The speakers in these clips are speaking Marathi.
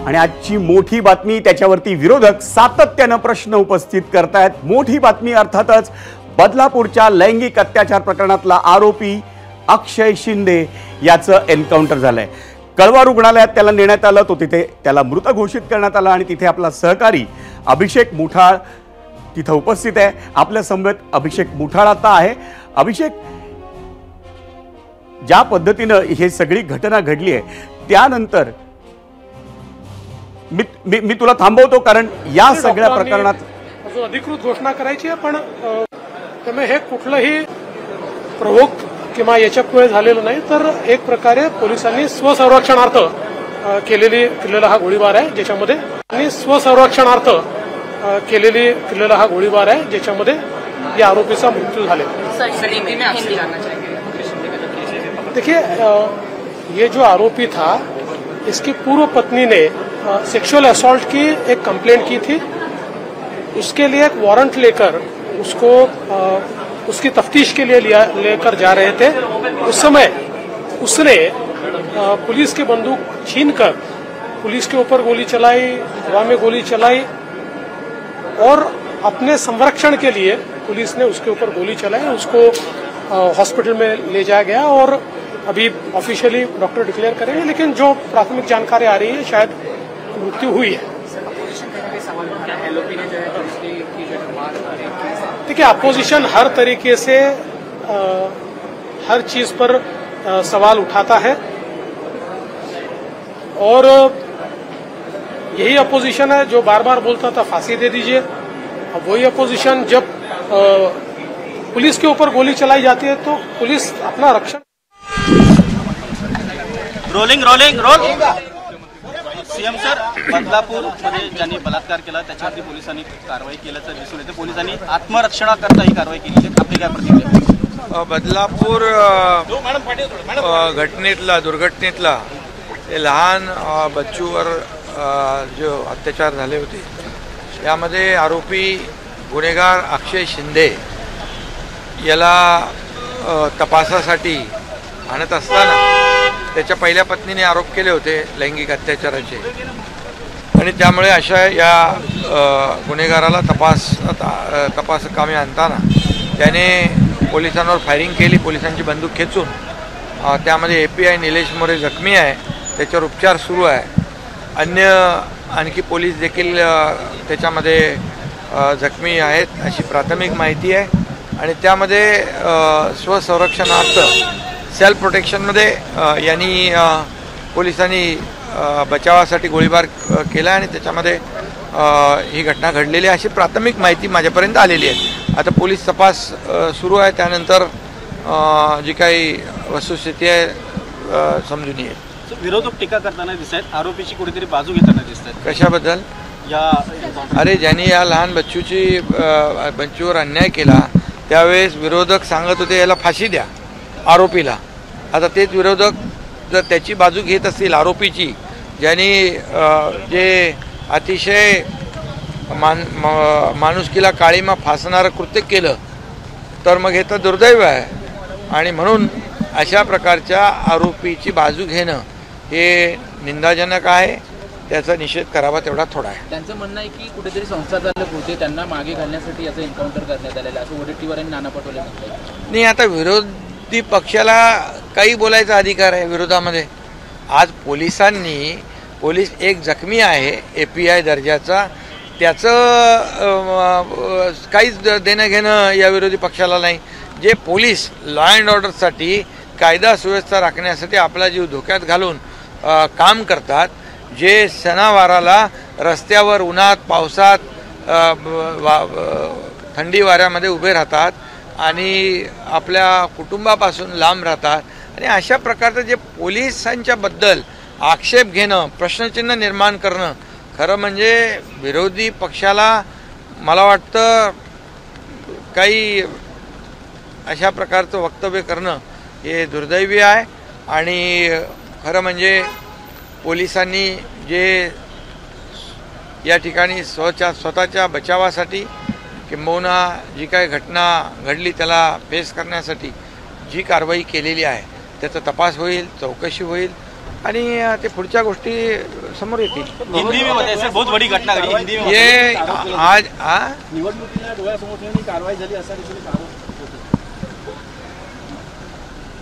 आणि आजची मोठी बातमी, त्याच्यावरती विरोधक सातत्यानं प्रश्न उपस्थित करतायत। मोठी बातमी अर्थातच बदलापूरच्या लैंगिक अत्याचार प्रकरणातला आरोपी अक्षय शिंदे याचं एन्काउंटर झालंय। कळवा रुग्णालयात त्याला नेण्यात आलं, तो तिथे त्याला मृत घोषित करण्यात आला आणि तिथे आपला सहकारी अभिषेक मुठाळ तिथे उपस्थित आहे। आपल्या समवेत अभिषेक मुठाळ आता आहे। अभिषेक, ज्या पद्धतीनं हे सगळी घटना घडली आहे त्यानंतर मी तुला थांबवतो, कारण या सगळ्या प्रकरणात अजून अधिकृत घोषणा करायची आहे, पण त्यामुळे हे कुठलंही प्रवोक किंवा याच्यामुळे झालेलं नाही, तर एक प्रकारे पोलिसांनी स्वसंरक्षणार्थ केलेला हा गोळीबार आहे, ज्याच्यामध्ये स्वसंरक्षणार्थ केलेला हा गोळीबार आहे, ज्याच्यामध्ये या आरोपीचा मृत्यू झालेला। देखिए, ये जो आरोपी था, इसकी पूर्व पत्नी ने सेक्सुअल असॉल्ट की एक कंप्लेंट की थी। उसके लिए एक वारंट लेकर उसको उसकी तफ्तीश के लिए लेकर जा रहे थे। उस समय उसने पुलिस की बंदूक छीनकर पुलिस के ऊपर गोली चलाई, हवा में गोली चलाई और अपने संरक्षण के लिए पुलिस ने उसके ऊपर गोली चलाई। उसको हॉस्पिटल में ले जाया गया और अभी ऑफिशियली डॉक्टर डिक्लेयर करेंगे, लेकिन जो प्राथमिक जानकारी आ रही है शायद मृत्यु हुई है। देखिए, अपोजिशन हर तरीके से हर चीज पर सवाल उठाता है और यही अपोजिशन है जो बार बार बोलता था फांसी दे दीजिए। अब वही अपोजिशन जब पुलिस के ऊपर गोली चलाई जाती है तो पुलिस अपना रक्षण। Rolling rolling roll. CM sir, बदलापूरमध्ये ज्यांनी बलात्कार केला त्याच्यावरती पोलिसांनी कारवाई केल्याचं दिसून येते। पोलिसांनी आत्मरक्षणाकरता ही कारवाई केली, आपली काय प्रतिक्रिया? बदलापूर दुर्घटनेतला ते लहान बच्चूवर जो अत्याचार झाले होते यामध्ये आरोपी गुन्हेगार अक्षय शिंदे याला तपासासाठी आणत असताना त्याच्या पहिल्या पत्नीने आरोप केले होते लैंगिक अत्याचाराचे, आणि त्यामुळे अशा या गुन्हेगाराला तपासकामी आणताना त्याने पोलिसांवर फायरिंग केली, पोलिसांची बंदूक खेचून। त्यामध्ये API निलेश मोरे जखमी आहे, त्याच्यावर उपचार सुरू आहे। आणखी पोलीस देखील त्याच्यामध्ये जखमी आहेत अशी प्राथमिक माहिती आहे, आणि त्यामध्ये स्वसंरक्षणार्थ सेल्फ प्रोटेक्शनमध्ये यांनी पोलिसांनी बचावासाठी गोळीबार केला आणि त्याच्यामध्ये ही घटना घडलेली अशी प्राथमिक माहिती माझ्यापर्यंत आलेली आहे। आता पोलीस तपास सुरू आहे, त्यानंतर जी काही वस्तुस्थिती आहे समजून येईल। विरोधक टीका करताना दिसत आहेत, आरोपीची कुठेतरी बाजू घेताना दिसत आहेत। कशाबद्दल? अरे, ज्यांनी या लहान बच्चूवर अन्याय केला त्यावेळेस विरोधक सांगत होते याला फाशी द्या आरोपीला। आता तेच विरोधक जर त्याची बाजू घेत असतील आरोपीची, ज्यांनी जे अतिशय माणुसकीला काळीमा फासणारं कृत्य केलं, तर मग हे तर दुर्दैव आहे। आणि म्हणून अशा प्रकारच्या आरोपीची बाजू घेणं हे निंदाजनक आहे, त्याचा निषेध करावा तेवढा थोडा आहे। त्यांचं म्हणणं आहे की कुठेतरी संस्थाचालक होते, त्यांना मागे घालण्यासाठी याचं एन्काउंटर करण्यात आलेलं असं वडेट्टीवार यांनी नाना पटोले म्हणतात। नाही, आता विरोधी पक्षाला काही बोलायचा अधिकार आहे विरोधामध्ये। आज पोलीस एक जखमी आहे API दर्जाचा, त्याचं काहीच देणं घेणं या विरोधी पक्षाला नाही। जे पोलीस लॉ अँड ऑर्डरसाठी, कायदा सुव्यवस्था राखण्यासाठी आपला जीव धोक्यात घालून काम करतात, जे सणावाराला रस्त्यावर उन्हात पावसात थंडी वाऱ्यामध्ये उभे राहतात आणि आपल्या कुटुंबापासून लांब राहतात, आणि अशा प्रकारचं जे पोलिसांच्या बद्दल आक्षेप घेणं, प्रश्नचिन्ह निर्माण करणं, खरं म्हणजे विरोधी पक्षाला मला वाटतं काही अशा प्रकारचं वक्तव्य करणं हे दुर्दैवी आहे। आणि खरं म्हणजे पोलिसांनी जे या ठिकाणी स्वतःच्या बचावासाठी किंबहुना जी काही घटना घडली त्याला फेस करण्यासाठी जी कारवाई केलेली आहे त्याचा तपास होईल, चौकशी होईल आणि ते पुढच्या गोष्टी समोर येतील. हिंदी में बताइए सर, बहुत बड़ी घटना घटी हिंदी में. ये आज निवडणुकीला डोळ्यासमोर कारवाई झाली असा देखील आरोप होतो.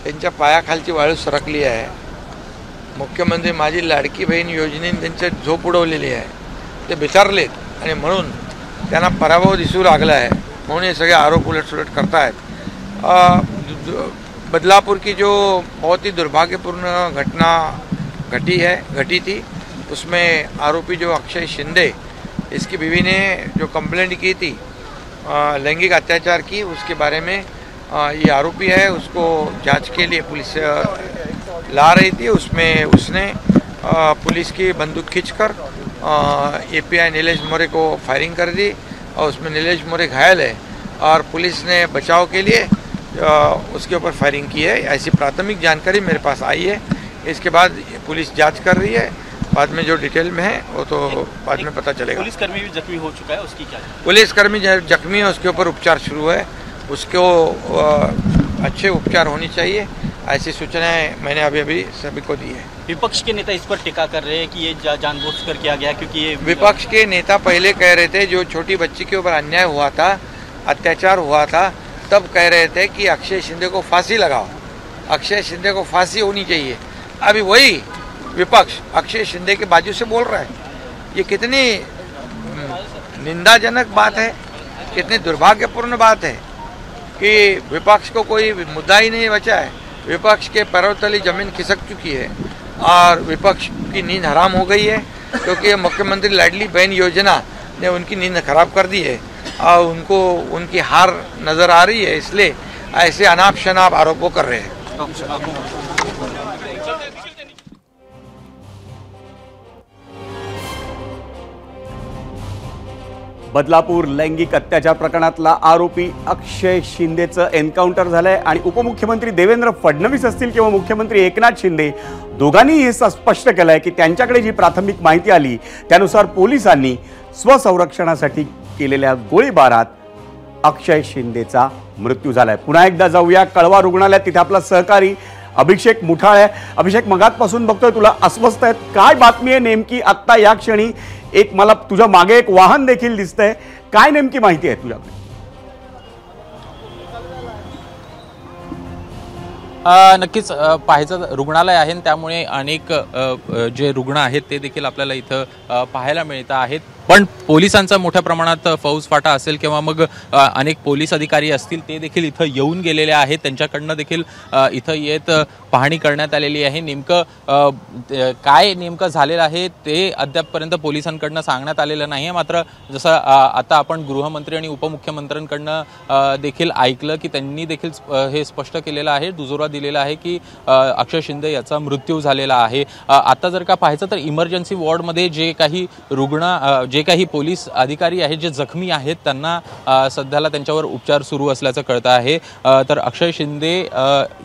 त्यांच्या पायाखालची वाळू सरकली आहे. मुख्यमंत्री माझी लाडकी बहीण योजनेने त्यांच्या झोप उडवलेली आहे. ते बिचारलेत आणि म्हणून त्यांना पराभव दिसू लागला आहे, म्हणून हे सगळे आरोप उलटसुलट करतायत. बदलापुर की जो बहुत ही दुर्भाग्यपूर्ण घटना घटी थी, उसमें आरोपी जो अक्षय शिंदे, इसकी बीवी ने जो कंप्लेंट की थी लैंगिक अत्याचार की, उसके बारे में ये आरोपी है, उसको जांच के लिए पुलिस ला रही थी. उसमें उसने पुलिस की बंदूक खींचकर एपीआई नीलेश मोरे को फायरिंग कर दी और उसमें नीलेश मोरे घायल है और पुलिस ने बचाव के लिए उसके ऊपर फायरिंग की है. ऐसी प्राथमिक जानकारी मेरे पास आई है. इसके बाद पुलिस जांच कर रही है. बाद में जो डिटेल में है वो तो बाद में पता चलेगा. पुलिसकर्मी भी जख्मी हो चुका है, उसकी क्या? पुलिसकर्मी जख्मी है, उसके ऊपर उपचार शुरू है. उसको अच्छे उपचार होनी चाहिए, ऐसी सूचनाएं मैंने अभी सभी को दी है. विपक्ष के नेता इस पर टीका कर रहे हैं कि ये जानबूझकर किया गया, क्योंकि ये विपक्ष के नेता पहले कह रहे थे, जो छोटी बच्ची के ऊपर अन्याय हुआ था, अत्याचार हुआ था, तब कह रहे थे कि अक्षय शिंदे को फांसी लगाओ, अक्षय शिंदे को फांसी होनी चाहिए. अभी वही विपक्ष अक्षय शिंदे के बाजू से बोल रहा है. ये कितनी निंदाजनक बात है, कितनी दुर्भाग्यपूर्ण बात है कि विपक्ष को कोई मुद्दा ही नहीं बचा है. विपक्ष के पैरों तले जमीन खिसक चुकी है और विपक्ष की नींद हराम हो गई है, क्योंकि मुख्यमंत्री लाडली बहन योजना ने उनकी नींद खराब कर दी है और उनको उनकी हार नज़र आ रही है, इसलिए ऐसे अनाप शनाप आरोपों कर रहे हैं. बदलापूर लैंगिक अत्याचार प्रकरणातला आरोपी अक्षय शिंदेचं एन्काउंटर झालंय आणि उपमुख्यमंत्री देवेंद्र फडणवीस असतील किंवा मुख्यमंत्री एकनाथ शिंदे दोघांनी हे स्पष्ट केलंय की त्यांच्याकडे जी प्राथमिक माहिती आली त्यानुसार पोलिसांनी स्वसंरक्षणासाठी केलेल्या गोळीबारात अक्षय शिंदेचा मृत्यू झालाय. पुन्हा एकदा जाऊया कळवा रुग्णालयात, तिथे आपला सहकारी अभिषेक मुठाळ आहे. अभिषेक, मगातपासून बघतोय तुला अस्वस्थ आहेत, काय बातमी आहे नेमकी आत्ता या क्षणी? एक मला तुझ्या मागे एक वाहन देखील दिसतंय, काय नेमकी माहिती आहे तुझ्याकडे? नक्कीच पाहायचं रुग्णालय आहे, त्यामुळे अनेक जे रुग्ण आहेत ते देखील आपल्याला इथं पाहायला मिळत आहेत. पण पोलिसांचा मोठ्या प्रमाणात फौजफाटा असेल किंवा मग अनेक पोलीस अधिकारी असतील ते देखील इथं येऊन गेलेले आहेत. त्यांच्याकडनं देखील इथं येत पाहणी करण्यात आलेली आहे. नेमकं काय नेमकं झालेलं आहे ते अद्यापपर्यंत पोलिसांकडनं सांगण्यात आलेलं नाही आहे. मात्र जसं आता आपण गृहमंत्री आणि उपमुख्यमंत्र्यांकडनं देखील ऐकलं की त्यांनी देखील हे स्पष्ट केलेलं आहे, दुजोरा दिलेला आहे की अक्षय शिंदे याचा मृत्यू झालेला आहे. आता जर का पाहायचं तर इमर्जन्सी वॉर्डमध्ये जे काही रुग्ण जे काही पोलीस अधिकारी आहेत जे जखमी आहेत त्यांना सध्याला त्यांच्यावर उपचार सुरू असल्याचं कळतं आहे. तर अक्षय शिंदे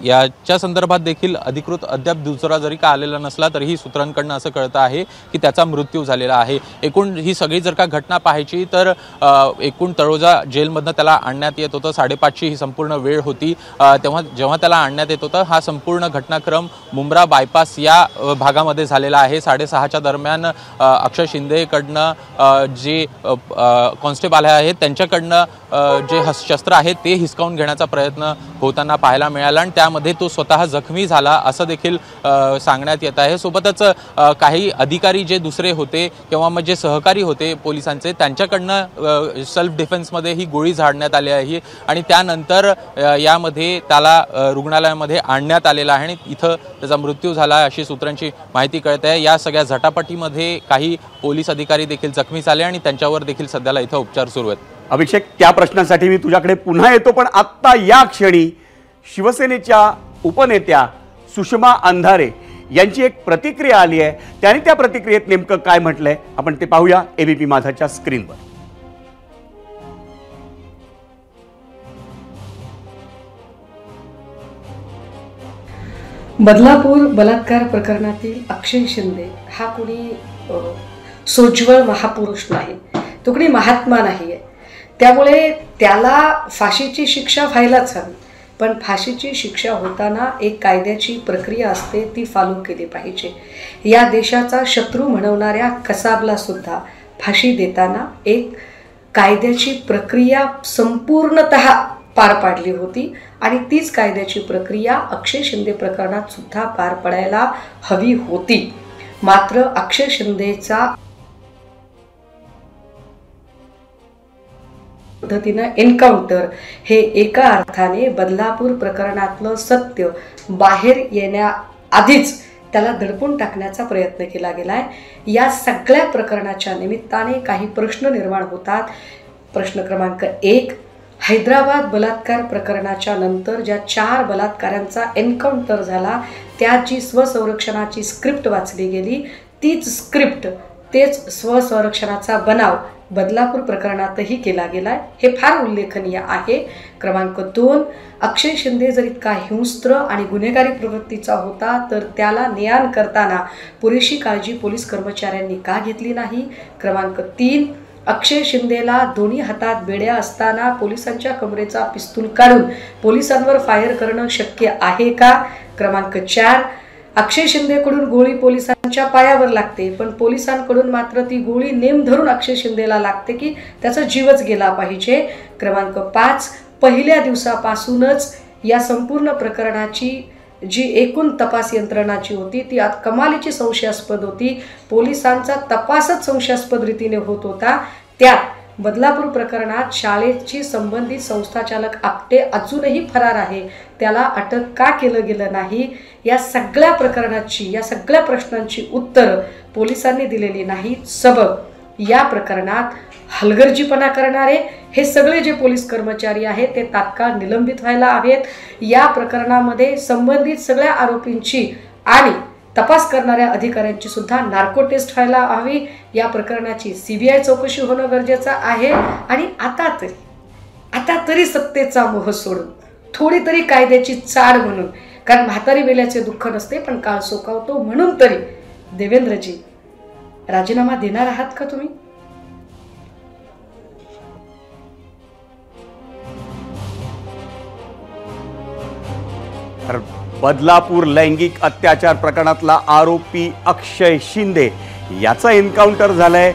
याच्या संदर्भात देखील अधिकृत अद्याप दुसरा जरी का आलेला नसला तरीही सूत्रांकडनं असं कळतं आहे की त्याचा मृत्यू झालेला आहे. एकूण ही सगळी जर का घटना पाहायची तर एकूण तळोजा जेलमधनं त्याला आणण्यात येत होतं. 5:30ची ही संपूर्ण वेळ होती. जेव्हा त्याला आणण्यात येत होतं हा संपूर्ण घटनाक्रम मुंब्रा बायपास या भागामध्ये झालेला आहे. 6:30च्या दरम्यान अक्षय शिंदेकडनं जे कॉन्स्टेबल आहेत त्यांच्याकडनं जे शस्त्र आहेत ते हिसकावून घेण्याचा प्रयत्न होताना पाहायला मिळाला आणि त्यामध्ये तो स्वतः जखमी झाला असं देखील सांगण्यात येत आहे. सोबतच काही अधिकारी जे दुसरे होते किंवा मग जे सहकारी होते पोलिसांचे त्यांच्याकडनं सेल्फ डिफेन्समध्ये ही गोळी झाडण्यात आली आहे आणि त्यानंतर यामध्ये त्याला रुग्णालयामध्ये आणण्यात आलेला आहे आणि इथं त्याचा मृत्यू झाला अशी सूत्रांची माहिती कळत आहे. या सगळ्या झटापटीमध्ये काही पोलीस अधिकारी देखील जखमी झाले आणि त्यांच्यावर देखील सध्याला इथं उपचार सुरू आहेत. अभिषेक, त्या प्रश्नासाठी मी तुझ्याकडे पुन्हा येतो, पण आत्ता या क्षणी शिवसेनेच्या उपनेत्या सुषमा अंधारे यांची एक प्रतिक्रिया आली आहे. त्यांनी त्या प्रतिक्रियेत नेमकं काय म्हटलंय आपण ते पाहूया एबीपी माझाच्या स्क्रीनवर. बदलापूर बलात्कार प्रकरणातील अक्षय शिंदे हा कोणी सोज्वळ महापुरुष नाही, तो कोणी महात्मा नाही आहे. त्यामुळे त्याला फाशीची शिक्षा व्हायलाच हवी. पण फाशीची शिक्षा होताना एक कायद्याची प्रक्रिया असते, ती फॉलो केली पाहिजे. या देशाचा शत्रू म्हणवणाऱ्या कसाबला सुद्धा फाशी देताना एक कायद्याची प्रक्रिया संपूर्णतः पार पाडली होती आणि तीच कायद्याची प्रक्रिया अक्षय शिंदे प्रकरणात सुद्धा पार पडायला हवी होती. मात्र अक्षय शिंदेचा पद्धतीनं एन्काउंटर हे एका अर्थाने बदलापूर प्रकरणातलं सत्य बाहेर येण्याआधीच त्याला दडपून टाकण्याचा प्रयत्न केला गेलाय. या सगळ्या प्रकरणाच्या निमित्ताने काही प्रश्न निर्माण होतात. प्रश्न क्रमांक 1, हैदराबाद बलात्कार प्रकरणाच्या नंतर ज्या 4 बलात्कारांचा एन्काउंटर झाला, त्यात जी स्वसंरक्षणाची स्क्रिप्ट वाचली गेली, तीच स्क्रिप्ट, तेच स्वसंरक्षणाचा बनाव बदलापूर प्रकरणातही केला गेलाय. हे फार उल्लेखनीय आहे. क्रमांक 2, अक्षय शिंदे जर इतका हिंस्त्र आणि गुन्हेगारी प्रवृत्तीचा होता तर त्याला नियान करताना पुरेशी काळजी पोलीस कर्मचाऱ्यांनी का घेतली नाही. क्रमांक 3, अक्षय शिंदेला दोन्ही हातात बेड्या असताना पोलिसांच्या कमरेचा पिस्तूल काढून पोलिसांवर फायर करणं शक्य आहे का. क्रमांक 4, अक्षय शिंदेकडून गोळी पोलिसांच्या पायावर लागते, पण पोलिसांकडून मात्र ती गोळी नेम धरून अक्षय शिंदेला लागते की त्याचा जीवच गेला पाहिजे. क्रमांक 5, पहिल्या दिवसापासूनच या संपूर्ण प्रकरणाची जी एकूण तपास यंत्रणाची होती ती कमालीची संशयास्पद होती. पोलिसांचा तपासच संशयास्पद रीतीने होत होता. त्यात बदलापूर प्रकरणात शाळेची संबंधित संस्थाचालक आपटे अजूनही फरार आहे, त्याला अटक का केलं गेलं नाही. या सगळ्या प्रकरणाची, या सगळ्या प्रश्नांची उत्तरं पोलिसांनी दिलेली नाहीत. सबब या प्रकरणात हलगर्जीपणा करणारे हे सगळे जे पोलीस कर्मचारी आहेत ते तात्काळ निलंबित व्हायला हवेत. या प्रकरणामध्ये संबंधित सगळ्या आरोपींची आणि तपास करणाऱ्या अधिकाऱ्यांची सुद्धा नार्को टेस्ट व्हायला हवी. या प्रकरणाची CBI चौकशी होणं गरजेचं आहे. आणि आता तरी सत्तेचा मोह सोडून थोडी तरी कायद्याची चाड म्हणून, कारण म्हातारी वेल्याचे दुःख नसते पण काळ सोकावतो, म्हणून तरी देवेंद्रजी राजीनामा देणार आहात का तुम्ही? बदलापूर लैंगिक अत्याचार प्रकरणातला आरोपी अक्षय शिंदे याचा एन्काउंटर झालाय.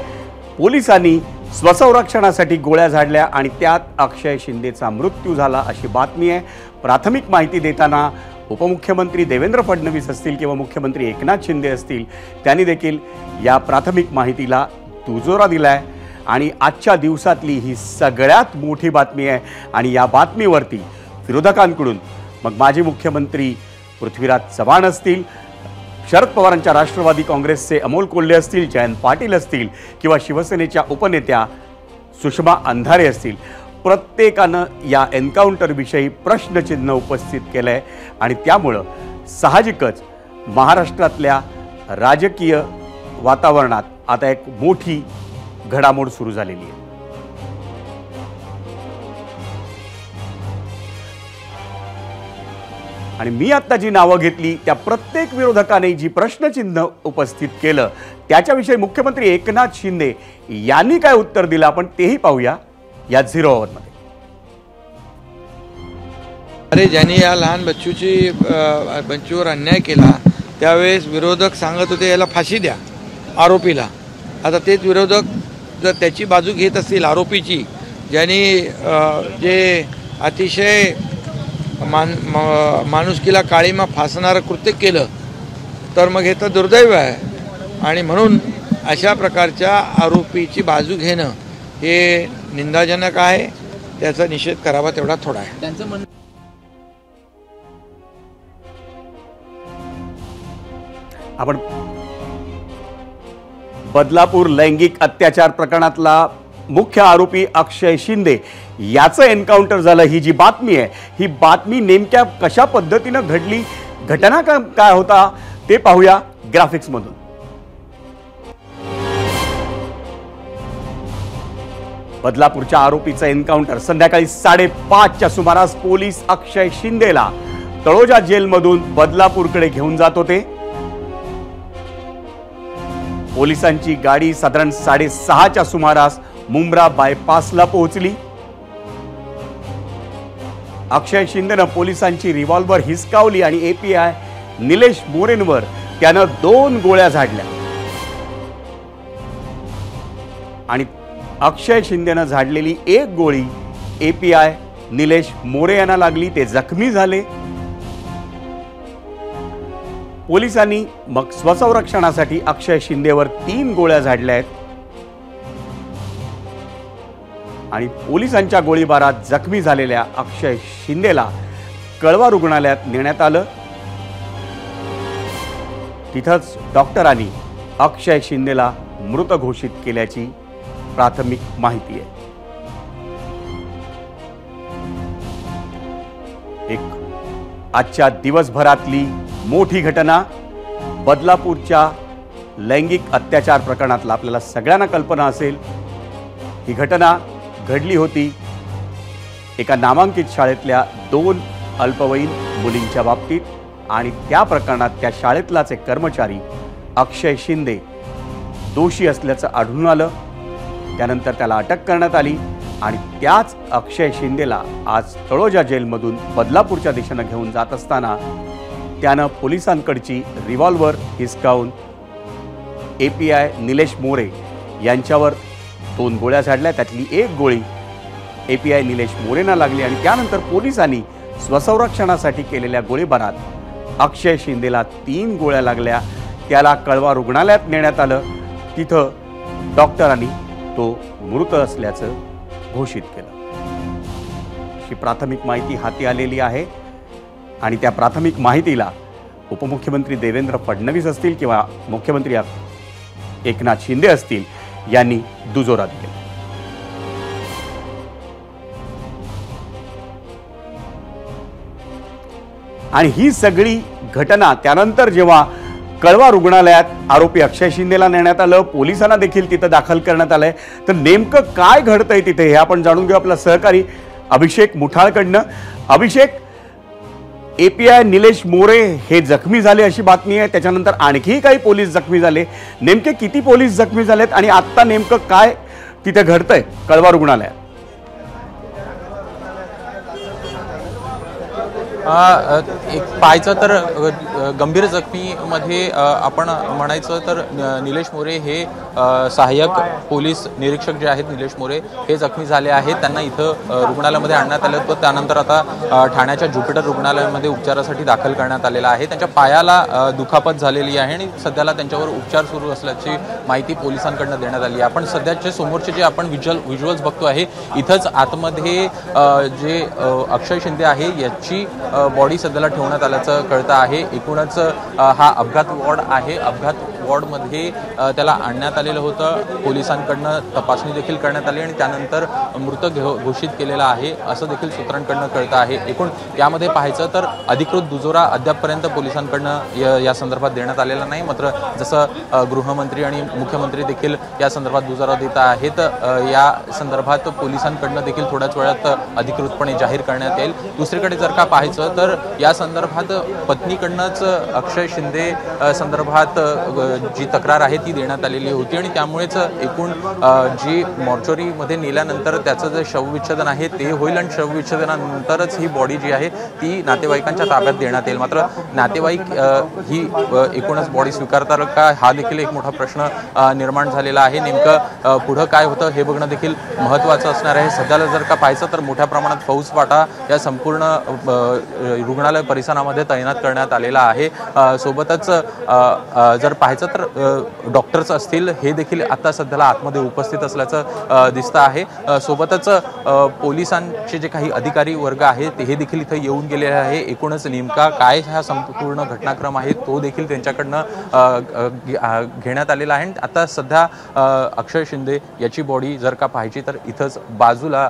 पोलिसांनी स्वसंरक्षणासाठी गोळ्या झाडल्या आणि त्यात अक्षय शिंदेचा मृत्यू झाला अशी बातमी आहे. प्राथमिक माहिती देताना उपमुख्यमंत्री देवेंद्र फडणवीस असतील किंवा मुख्यमंत्री एकनाथ शिंदे असतील, त्यांनी देखील या प्राथमिक माहितीला दुजोरा दिलाय. आणि आजच्या दिवसातली ही सगळ्यात मोठी बातमी आहे. आणि या बातमीवरती विरोधकांकडून मग माजी मुख्यमंत्री पृथ्वीराज चव्हाण असतील, शरद पवारांच्या राष्ट्रवादी काँग्रेसचे अमोल कोल्हे असतील, जयंत पाटील असतील किंवा शिवसेनेच्या उपनेत्या सुषमा अंधारे असतील, प्रत्येकानं या एन्काउंटरविषयी प्रश्नचिन्ह उपस्थित केलं आहे. आणि त्यामुळं साहजिकच महाराष्ट्रातल्या राजकीय वातावरणात आता एक मोठी घडामोड सुरू झालेली आहे. आणि मी आता जी नावं घेतली त्या प्रत्येक विरोधकाने जी प्रश्नचिन्ह उपस्थित केलं त्याच्याविषयी मुख्यमंत्री एकनाथ शिंदे यांनी काय उत्तर दिलं आपण तेही पाहूया या 0 ओव्हरमध्ये. अरे, ज्यांनी या लहान बच्चूवर अन्याय केला त्यावेळेस विरोधक सांगत होते याला फाशी द्या आरोपीला. आता तेच विरोधक जर त्याची बाजू घेत असतील आरोपीची, ज्यांनी जे अतिशय माणुसकीला काळीमा फासणारं कृत्य केलं, तर मग हे तर दुर्दैव आहे. आणि म्हणून अशा प्रकारच्या आरोपीची बाजू घेणं हे निंदाजनक आहे. त्याचा निषेध करावा तेवढा थोडा आहे. त्यांचं म्हणणं आपण बदलापूर लैंगिक अत्याचार प्रकरणातला मुख्य आरोपी अक्षय शिंदे याचं एन्काउंटर झालं, ही जी बातमी आहे ही बातमी नेमक्या कशा पद्धतीनं घडली, घटना काय होता ते पाहूया ग्राफिक्स मधून. बदलापूरच्या आरोपीचं एन्काउंटर संध्याकाळी 5:30च्या सुमारास पोलीस अक्षय शिंदेला तळोजा जेलमधून बदलापूरकडे घेऊन जात होते. पोलिसांची गाडी साधारण 6:30च्या सुमारास मुंब्रा बायपासला पोहोचली. अक्षय शिंदेनं पोलिसांची रिव्हॉल्वर हिसकावली आणि API निलेश मोरेंवर त्यानं 2 गोळ्या झाडल्या आणि अक्षय शिंदेनं झाडलेली 1 गोळी API निलेश मोरे यांना लागली, ते जखमी झाले। पोलिसांनी मग स्वसंरक्षणासाठी अक्षय शिंदेवर 3 गोळ्या झाडल्या आहेत आणि पोलिसांच्या गोळीबारात जखमी झालेल्या अक्षय शिंदेला कळवा रुग्णालयात नेण्यात आलं। तिथंच डॉक्टरांनी अक्षय शिंदेला मृत घोषित केल्याची प्राथमिक माहिती आहे। एक आजच्या दिवसभरातली मोठी घटना, बदलापूरच्या लैंगिक अत्याचार प्रकरणातला आपल्याला सगळ्यांना कल्पना असेल, ही घटना घडली होती एका नामांकित शाळेतल्या 2 अल्पवयीन मुलींच्या बाबतीत आणि त्या प्रकरणात त्या शाळेतलाच एक कर्मचारी अक्षय शिंदे दोषी असल्याचं आढळून आलं। त्यानंतर त्याला अटक करण्यात आली आणि त्याच अक्षय शिंदेला आज तळोजा जेलमधून बदलापूरच्या दिशेने घेऊन जात असताना त्यानं पोलिसांकडची रिव्हॉल्वर हिसकावून API निलेश मोरे यांच्यावर 2 गोळ्या झाडल्या, त्यातली 1 गोळी API निलेश मोरेंना लागली आणि त्यानंतर पोलिसांनी स्वसंरक्षणासाठी केलेल्या गोळीबारात अक्षय शिंदेला 3 गोळ्या लागल्या। त्याला कळवा रुग्णालयात नेण्यात आलं। तिथं डॉक्टरांनी तो मृत असल्याचं घोषित केलं। अशी प्राथमिक माहिती हाती आलेली आहे आणि त्या प्राथमिक माहितीला उपमुख्यमंत्री देवेंद्र फडणवीस असतील किंवा मुख्यमंत्री एकनाथ शिंदे असतील यांनी दुजोरा दिला। आणि ही सगळी घटना त्यानंतर जेव्हा कळवा रुग्णालयात आरोपी अक्षय शिंदेला नेण्यात आलं, पोलिसांना देखील तिथं दाखल करण्यात आलंय, तर नेमकं काय घडतंय तिथे हे आपण जाणून घेऊ आपला सहकारी अभिषेक मुठाळकडनं। अभिषेक, API निलेश मोरे हे जखमी झाले अशी बातमी आहे, त्याच्यानंतर आणखी काही पोलीस जखमी झाले, नेमके किती पोलीस जखमी झालेत आणि आता नेमकं काय तिथे घडतंय कळवा रुग्णालयात? एक पाहायचं तर गंभीर जखमीमध्ये आपण म्हणायचं तर निलेश मोरे हे सहाय्यक पोलीस निरीक्षक जे आहेत निलेश मोरे हे जखमी झाले आहेत। त्यांना इथं रुग्णालयामध्ये आणण्यात आलं होतं, त्यानंतर आता ठाण्याच्या ज्युपिटर रुग्णालयामध्ये उपचारासाठी दाखल करण्यात आलेला आहे। त्यांच्या पायाला दुखापत झालेली आहे आणि सध्याला त्यांच्यावर उपचार सुरू असल्याची माहिती पोलिसांकडून देण्यात आली आहे। आपण सध्याचे समोरचे जे आपण व्हिज्युअल्स बघतो आहे, इथंच आतमध्ये जे अक्षय शिंदे आहे याची बॉडी सध्याला ठेवण्यात आल्याचं कळतं आहे। एकूणच हा अपघात वॉर्ड आहे, अपघात वॉर्डमध्ये त्याला आणण्यात आलेलं होतं, पोलिसांकडनं तपासणी देखील करण्यात आली आणि त्यानंतर मृत घोषित केलेला आहे असं देखील सूत्रांकडनं कळतं आहे। एकूण यामध्ये पाहायचं तर अधिकृत दुजोरा अद्यापपर्यंत पोलिसांकडनं या संदर्भात देण्यात आलेला नाही, मात्र जसं गृहमंत्री आणि मुख्यमंत्री देखील या संदर्भात दुजोरा देत आहेत, या संदर्भात पोलिसांकडनं देखील थोड्याच वेळात अधिकृतपणे जाहीर करण्यात येईल। दुसरीकडे जर का पाहायचं तर या संदर्भात पत्नीकडनंच अक्षय शिंदे संदर्भात जी तक्रार आहे ती देण्यात आलेली होती आणि त्यामुळेच एकूण जी मॉर्चरीमध्ये नेल्यानंतर त्याचं जे शवविच्छेदन आहे ते होईल आणि शवविच्छेदनानंतरच ही बॉडी जी आहे ती नातेवाईकांच्या ताब्यात देण्यात येईल। मात्र नातेवाईक ही एकूणच बॉडी स्वीकारतात का हा देखील एक मोठा प्रश्न निर्माण झालेला आहे। नेमकं पुढं काय होतं हे बघणं देखील महत्त्वाचं असणार आहे। सध्याला जर का पाहायचं तर मोठ्या प्रमाणात फौजफाटा या संपूर्ण रुग्णालय परिसरामध्ये तैनात करण्यात आलेला आहे। सोबतच जर पाहायचं तर डॉक्टर्स असतील हे देखील आता सध्याला आतमध्ये उपस्थित असल्याचं दिसतं आहे। सोबतच पोलिसांचे जे काही अधिकारी वर्ग आहेत हे देखील इथे येऊन गेलेले आहे। एकूणच नेमका काय हा संपूर्ण घटनाक्रम आहे तो देखील त्यांच्याकडनं घेण्यात आलेला आहे। आता सध्या अक्षय शिंदे याची बॉडी जर का पाहायची तर इथंच बाजूला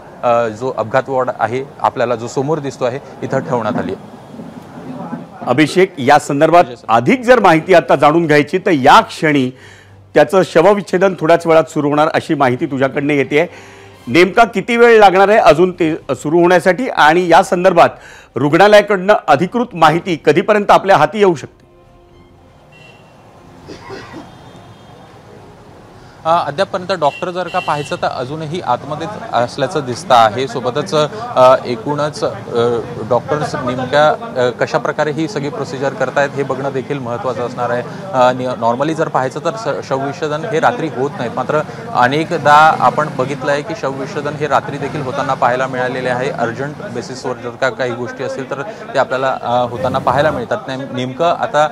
जो अपघात वॉर्ड आहे आपल्याला जो समोर दिसतो आहे इथं ठेवण्यात आली आहे। अभिषेक, या संदर्भात अधिक जर माहिती आता जाणून घ्यायची तर या क्षणी त्याचं शवविच्छेदन थोड्याच वेळात सुरू होणार अशी माहिती तुझ्याकडनं येते। नेमका किती वेळ लागणार आहे अजून ते सुरू होण्यासाठी आणि या संदर्भात रुग्णालयाकडनं अधिकृत माहिती कधीपर्यंत आपल्या हाती येऊ शकते? अद्यापपर्यंत डॉक्टर जर का पाहायचं तर अजूनही आतमध्येच असल्याचं दिसतं आहे. सोबतच एकूणच डॉक्टर्स नेमक्या कशा प्रकारे ही सगळी प्रोसिजर करतायत हे बघणं देखील महत्त्वाचं असणार आहे. नॉर्मली जर पाहायचं तर शवविच्छेदन हे रात्री होत नाहीत, मात्र अनेकदा आपण बघितलं आहे की शवविच्छेदन हे रात्री देखील होताना पाहायला मिळालेले आहे. अर्जंट बेसिसवर जर का काही गोष्टी असतील तर ते आपल्याला होताना पाहायला मिळतात. नेमकं आता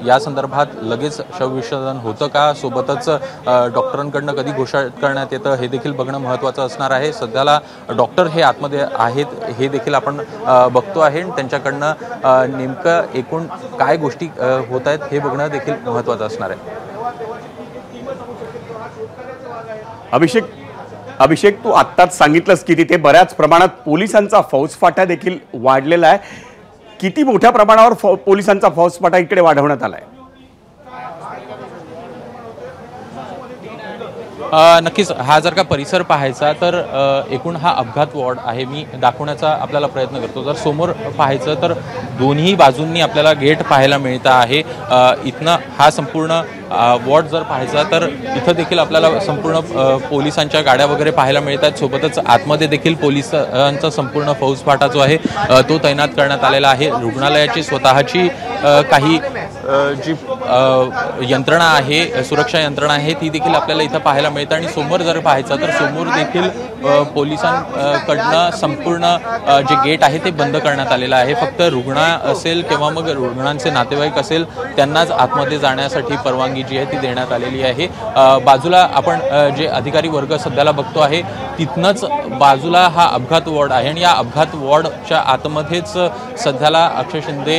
या संदर्भात लगेच शवविच्छेदन होतं का, सोबतच डॉक्टरांकडनं कधी घोषणा करण्यात येतं हे देखील बघणं महत्त्वाचं असणार आहे. सध्याला डॉक्टर हे आतमध्ये आहेत हे देखील आपण बघतो आहे. त्यांच्याकडनं नेमकं एकूण काय गोष्टी होत आहेत हे बघणं देखील महत्त्वाचं असणार आहे. अभिषेक, तू आत्ताच सांगितलंस की तिथे बऱ्याच प्रमाणात पोलिसांचा फौजफाटा देखील वाढलेला आहे. किती मोठ्या प्रमाणावर पोलिसांचा फौजफाटा इकडे वाढवण्यात आलाय? नक्कीच हा जर का परिसर पाहायचा तर एकूण हा अपघात वॉर्ड आहे. मी दाखवण्याचा आपल्याला प्रयत्न करतो. जर समोर पाहायचं तर दोन्ही बाजूंनी आपल्याला गेट पाहायला मिळतं आहे. इथनं हा संपूर्ण वॉर्ड जर पाहायचा तर इथं देखील आपल्याला संपूर्ण पोलिसांच्या गाड्या वगैरे पाहायला मिळतात. सोबतच आतमध्ये देखील पोलिसांचा संपूर्ण फौजफाटा जो आहे तो तैनात करण्यात आलेला आहे. रुग्णालयाची स्वतःची काही जी यंत्रणा आहे, सुरक्षा यंत्रणा आहे, ती देखील आपल्याला इथं पाहायला मिळतं. आणि समोर जर पाहायचं तर समोर देखील पोलिसांकडनं संपूर्ण जे गेट आहे ते बंद करण्यात आलेलं आहे. फक्त रुग्ण असेल किंवा मग रुग्णांचे नातेवाईक असेल त्यांनाच आतमध्ये जाण्यासाठी परवानगी जी आहे ती देण्यात आलेली आहे. बाजूला आपण जे अधिकारी वर्ग सध्याला बघतो आहे तिथनंच बाजूला हा अपघात वॉर्ड आहे आणि या अपघात वॉर्डच्या आतमध्येच सध्याला अक्षय शिंदे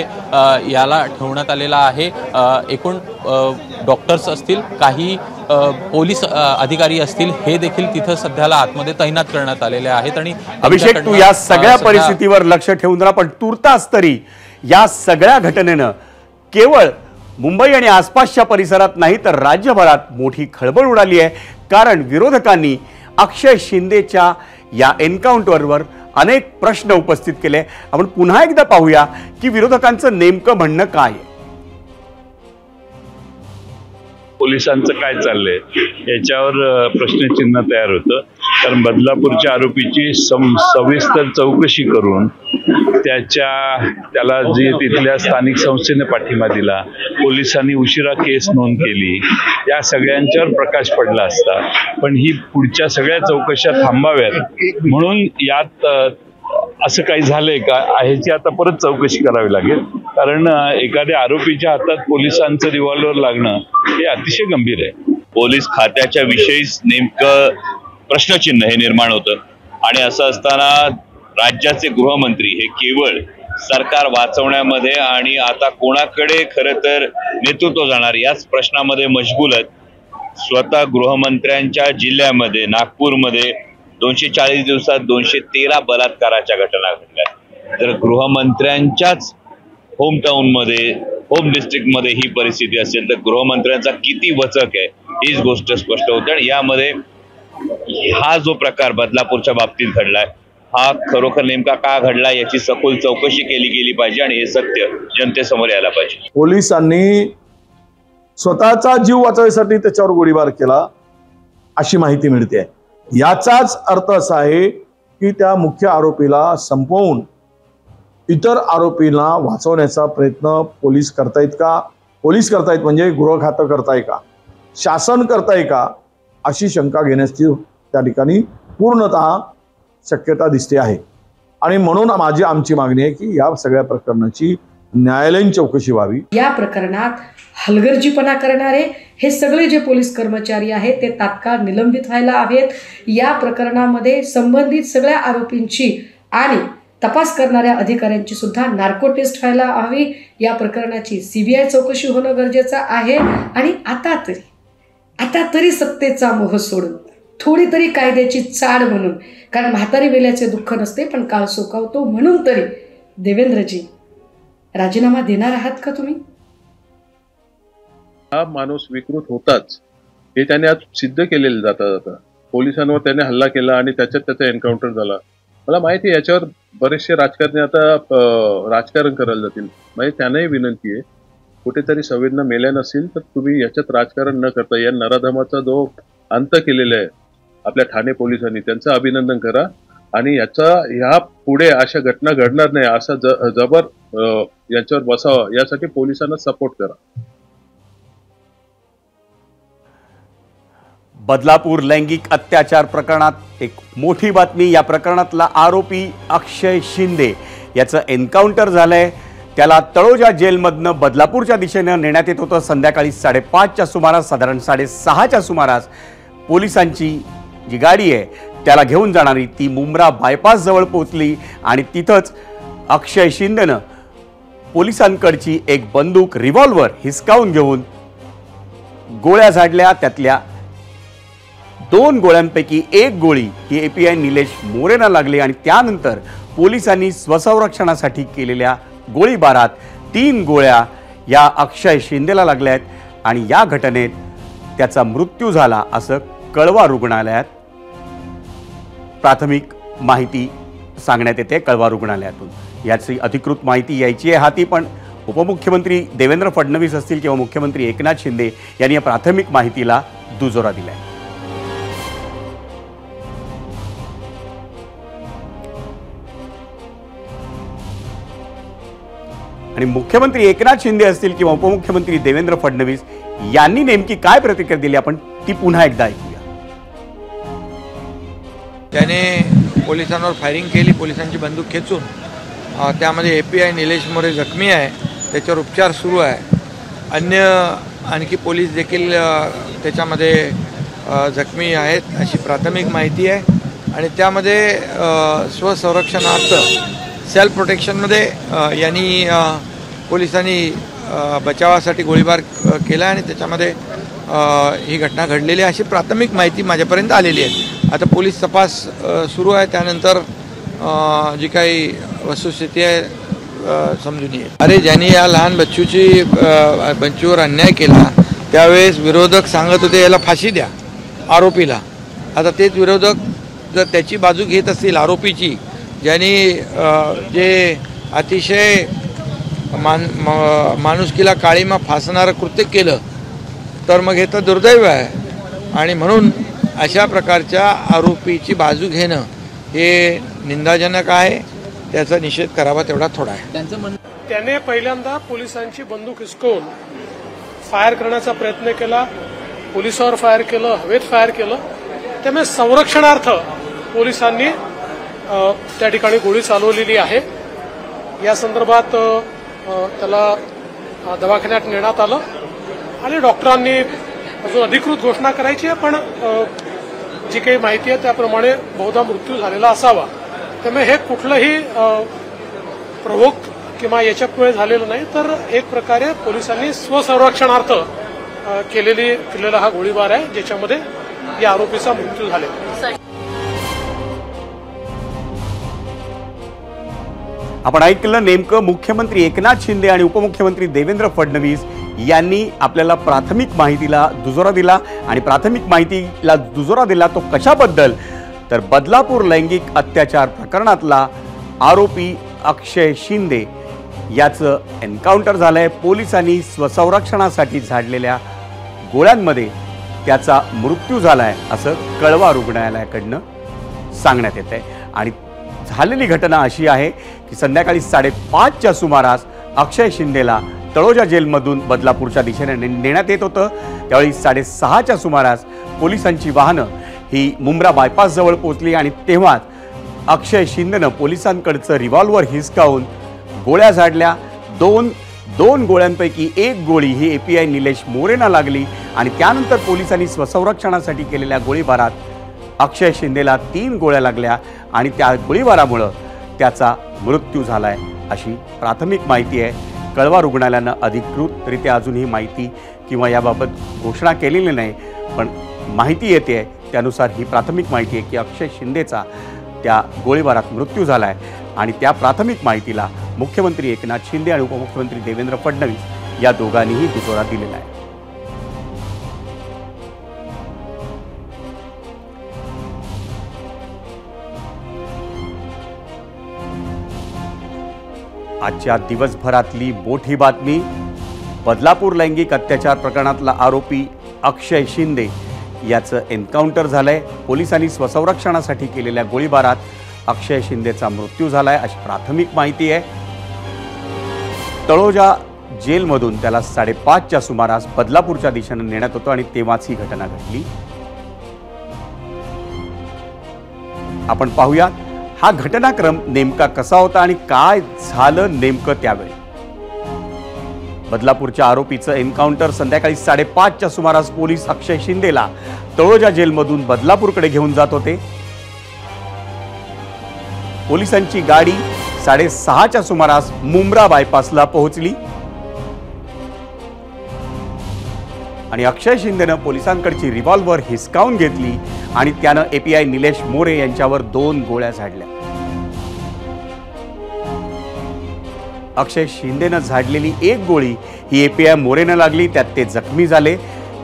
याला ठेवण्यात आलेला आहे. एकूण डॉक्टर्स असतील, काही पोलीस अधिकारी असतील, हे देखील तिथं सध्याला आतमध्ये तैनात करण्यात आलेले आहेत. आणि अभिषेक, तू या सगळ्या परिस्थितीवर लक्ष ठेवून राहा, पण तुर्तास तरी या सगळ्या घटनेनं केवळ मुंबई आणि आसपासच्या परिसरात नाही तर राज्यभरात मोठी खळबळ उडाली आहे. कारण विरोधकांनी अक्षय शिंदेच्या या एन्काउंटरवर अनेक प्रश्न उपस्थित केले. आपण पुन्हा एकदा पाहूया की विरोधकांचं नेमकं म्हणणं काय आहे. पोलिसांचं काय चाललंय याच्यावर प्रश्नचिन्ह तयार होतं. कारण बदलापूरच्या आरोपीची सविस्तर चौकशी करून त्याला जी तिथल्या स्थानिक संस्थेने पाठिंबा दिला, पोलिसांनी उशिरा केस नोंद केली, या सगळ्यांच्यावर प्रकाश पडला असता. पण ही पुढच्या सगळ्या चौकशा थांबाव्यात म्हणून यात असं काही झालंय का ह्याची आता परत चौकशी करावी लागेल. कारण एखाद्या आरोपीच्या हातात पोलिसांचं रिव्हॉल्वर लागणं हे अतिशय गंभीर आहे. पोलीस खात्याच्या विषयीच नेमकं प्रश्नचिन्ह हे निर्माण होतं. आणि असं असताना राज्याचे गृहमंत्री हे केवळ सरकार वाचवण्यामध्ये आणि आता कोणाकडे खरं तर नेतृत्व जाणार याच प्रश्नामध्ये मशगूल आहेत. स्वतः गृहमंत्र्यांच्या जिल्ह्यामध्ये नागपूरमध्ये 240 दिवसात 213 बलात्काराच्या घटना घडल्या. तर गृहमंत्र्यांच्याच होमटाऊनमध्ये, होम डिस्ट्रिक्टमध्ये ही परिस्थिती असेल तर गृहमंत्र्यांचा किती वचक आहे हीच गोष्ट स्पष्ट होते. आणि यामध्ये हा जो प्रकार बदलापूरच्या बाबतीत घडलाय हा खरोखर नेमका का घडला याची सखोल चौकशी केली गेली पाहिजे आणि हे सत्य जनतेसमोर यायला पाहिजे. पोलिसांनी स्वतःचा जीव वाचवण्यासाठी त्याच्यावर गोळीबार केला अशी माहिती मिळते. याचाच अर्थ असा आहे की त्या मुख्य आरोपीला संपवून इतर आरोपींना वाचवण्याचा प्रयत्न पोलीस करतायत का? पोलीस करतायत म्हणजे गृह खातं करताय का, शासन करताय का, अशी शंका घेण्याची त्या ठिकाणी पूर्णतः शक्यता दिसते आहे. आणि म्हणून आमची मागणी आहे की या सगळ्या प्रकरणाची न्यायालयीन चौकशी व्हावी. या प्रकरणात हलगर्जीपणा करणारे हे सगळे जे पोलीस कर्मचारी आहेत ते तात्काळ निलंबित व्हायला हवेत. या प्रकरणामध्ये संबंधित सगळ्या आरोपींची आणि तपास करणाऱ्या अधिकाऱ्यांची सुद्धा नार्को टेस्ट व्हायला हवी. या प्रकरणाची CBI चौकशी होणं गरजेचं आहे. आणि आता तरी सत्तेचा मोह सोडून थोडी तरी कायद्याची चाड म्हणून, कारण म्हातारी वेल्याचे दुःख नसते पण काळ सोकावतो, म्हणून तरी देवेंद्रजी राजीनामा देणार आहात का तुम्ही? हा माणूस विकृत होताच हे त्याने आज सिद्ध केलेलं जाता पोलिसांवर त्याने हल्ला केला आणि त्याचा एन्काउंटर झाला. मला माहिती आहे याच्यावर बरेचसे राजकारणी आता राजकारण करायला जातील. म्हणजे त्यांनाही विनंती आहे कुठेतरी संवेदना मेल्या नसेल तर तुम्ही याच्यात राजकारण न करता या नराधमाचा जो अंत केलेले आहे आपल्या ठाणे पोलिसांनी, त्यांचं अभिनंदन करा आणि ह्या पुढे अशा घटना घडणार नाही असा जबर यांच्यावर बसावा यासाठी पोलिसांना सपोर्ट करा. बदलापूर लैंगिक अत्याचार प्रकरणात एक मोठी बातमी. या प्रकरणातला आरोपी अक्षय शिंदे याचं एन्काउंटर झालंय. त्याला तळोजा जेलमधनं बदलापूरच्या दिशेनं नेण्यात येत होतं. संध्याकाळी 5:30च्या सुमारास, साधारण 6:30च्या सुमारास पोलिसांची जी गाडी आहे त्याला घेऊन जाणारी ती मुंब्रा बायपास जवळ पोहोचली आणि तिथंच अक्षय शिंदेनं पोलिसांकडची एक बंदूक रिव्हॉल्वर हिसकावून घेऊन गोळ्या झाडल्या. त्यातल्या 2 गोळ्यांपैकी एक गोळी ही API निलेश मोरेंना लागली आणि त्यानंतर पोलिसांनी स्वसंरक्षणासाठी केलेल्या गोळीबारात 3 गोळ्या या अक्षय शिंदेला लागल्या आहेत आणि या घटनेत त्याचा मृत्यू झाला असं कळवा रुग्णालयात प्राथमिक माहिती सांगण्यात येते. कळवा रुग्णालयातून याची अधिकृत माहिती यायची आहे हाती, पण उपमुख्यमंत्री देवेंद्र फडणवीस असतील किंवा मुख्यमंत्री एकनाथ शिंदे यांनी या प्राथमिक माहितीला दुजोरा दिलाय. आणि मुख्यमंत्री एकनाथ शिंदे असतील किंवा उपमुख्यमंत्री देवेंद्र फडणवीस यांनी नेमकी काय प्रतिक्रिया दिली आपण ती पुन्हा एकदा ऐकूया. त्याने पोलिसांवर फायरिंग केली, पोलिसांची बंदूक खेचून. त्यामध्ये API निलेश मोरे जखमी आहे, त्याच्यावर उपचार सुरू आहे. आणखी पोलीस देखील त्याच्यामध्ये जखमी आहेत अशी प्राथमिक माहिती आहे आणि त्यामध्ये स्वसंरक्षणार्थ सेल्फ प्रोटेक्शनमध्ये यांनी पोलिसांनी बचावासाठी गोळीबार केला आणि त्याच्यामध्ये ही घटना घडलेली आहे अशी प्राथमिक माहिती माझ्यापर्यंत आलेली आहे. आता पोलीस तपास सुरू आहे, त्यानंतर जी काही वस्तुस्थिती आहे समजून येईल. अरे ज्यांनी या लहान बच्चूवर अन्याय केला त्यावेळेस विरोधक सांगत होते याला फाशी द्या आरोपीला. आता तेच विरोधक जर त्याची बाजू घेत असतील आरोपीची, ज्यांनी जे अतिशय माणुसकीला काळीमा फासणारं कृत्य केलं, तर मग हे तर दुर्दैव आहे. आणि म्हणून अशा प्रकारच्या आरोपीची बाजू घेणं हे निंदाजनक आहे. त्याचा निषेध करावा तेवढा थोडा आहे. त्याने पहिल्यांदा पोलिसांची बंदूक हिसकवून फायर करण्याचा प्रयत्न केला, पोलिसावर फायर केलं, हवेत फायर केलं. त्यामुळे संरक्षणार्थ पोलिसांनी त्या ठिकाणी गोळी चालवलेली आहे. या संदर्भात त्याला दवाखान्यात नेण्यात आलं आणि डॉक्टरांनी अजून अधिकृत घोषणा करायची आहे, पण जी काही माहिती आहे त्याप्रमाणे बहुधा मृत्यू झालेला असावा. त्यामुळे हे कुठलंही प्रवोक किंवा याच्यामुळे झालेलं नाही, तर एक प्रकारे पोलिसांनी स्वसंरक्षणार्थ केलेला हा गोळीबार आहे, ज्याच्यामध्ये या आरोपीचा मृत्यू झालेला. आपण ऐकलं नेमकं मुख्यमंत्री एकनाथ शिंदे आणि उपमुख्यमंत्री देवेंद्र फडणवीस यांनी आपल्याला प्राथमिक माहितीला दुजोरा दिला. आणि प्राथमिक माहितीला दुजोरा दिला तो कशाबद्दल, तर बदलापूर लैंगिक अत्याचार प्रकरणातला आरोपी अक्षय शिंदे याचं एन्काउंटर झालंय. पोलिसांनी स्वसंरक्षणासाठी झाडलेल्या गोळ्यांमध्ये त्याचा मृत्यू झालाय असं कळवा रुग्णालयाकडनं सांगण्यात येत आहे. आणि झालेली घटना अशी आहे की संध्याकाळी 5:30च्या सुमारास अक्षय शिंदेला तळोजा जेलमधून बदलापूरच्या दिशेने नेण्यात येत होतं. त्यावेळी 6:30च्या सुमारास पोलिसांची वाहनं ही मुंब्रा बायपास जवळ पोहोचली आणि तेव्हाच अक्षय शिंदेनं पोलिसांकडचं रिव्हॉल्वर हिसकावून गोळ्या झाडल्या. दोन गोळ्यांपैकी एक गोळी ही API निलेश मोरेंना लागली आणि त्यानंतर पोलिसांनी स्वसंरक्षणासाठी केलेल्या गोळीबारात अक्षय शिंदेला 3 गोळ्या लागल्या आणि त्या गोळीबारामुळं त्याचा मृत्यू झालाय अशी प्राथमिक माहिती आहे. कळवा रुग्णालयानं अधिकृतरित्या अजून ही माहिती किंवा याबाबत घोषणा केलेली नाही, पण माहिती येते आहे त्यानुसार ही प्राथमिक माहिती आहे की अक्षय शिंदेचा त्या गोळीबारात मृत्यू झालाय. आणि त्या प्राथमिक माहितीला मुख्यमंत्री एकनाथ शिंदे आणि उपमुख्यमंत्री देवेंद्र फडणवीस या दोघांनीही दुजोरा दिलेला आहे. आजच्या दिवसभरातली मोठी बातमी, बदलापूर लैंगिक अत्याचार प्रकरणातला आरोपी अक्षय शिंदे याचं एन्काउंटर झालंय. पोलिसांनी स्वसंरक्षणासाठी केलेल्या गोळीबारात अक्षय शिंदेचा मृत्यू झालाय अशी प्राथमिक माहिती आहे. तळोजा जेलमधून त्याला 5:30च्या सुमारास बदलापूरच्या दिशेने नेण्यात होतं आणि तेव्हाच ही घटना घडली. आपण पाहूया हा घटनाक्रम नेमका कसा होता आणि काय झालं नेमकं त्यावेळी. बदलापूरच्या आरोपीचं एन्काउंटर संध्याकाळी 5:30च्या सुमारास पोलीस अक्षय शिंदेला तळोजा जेलमधून बदलापूरकडे घेऊन जात होते. पोलिसांची गाडी 6:30च्या सुमारास मुंब्रा बायपासला पोहोचली आणि अक्षय शिंदेनं पोलिसांकडची रिव्हॉल्व्हर हिसकावून घेतली आणि त्यानं एपीआय निलेश मोरे यांच्यावर 2 गोळ्या झाडल्या. अक्षय शिंदेनं झाडलेली 1 गोळी ही एपीआय मोरेनं लागली. त्यात ते जखमी झाले.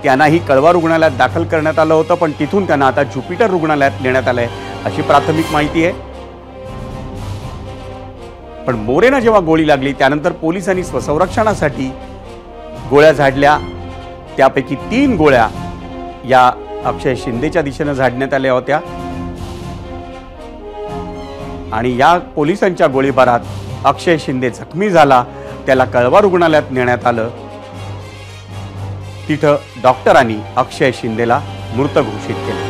त्यांनाही कळवा रुग्णालयात दाखल करण्यात आलं होतं, पण तिथून त्यांना आता ज्युपिटर रुग्णालयात नेण्यात आलंय अशी प्राथमिक माहिती आहे. पण मोरेनं जेव्हा गोळी लागली त्यानंतर पोलिसांनी स्वसंरक्षणासाठी गोळ्या झाडल्या. त्यापैकी 3 गोळ्या या अक्षय शिंदेच्या दिशेनं झाडण्यात आल्या होत्या आणि या पोलिसांच्या गोळीबारात अक्षय शिंदे जखमी झाला. त्याला कळवा रुग्णालयात नेण्यात आलं. तिथं डॉक्टरांनी अक्षय शिंदेला मृत घोषित केले.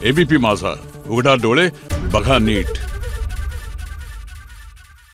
एबीपी माझा, उघडा डोळे बघा नीट.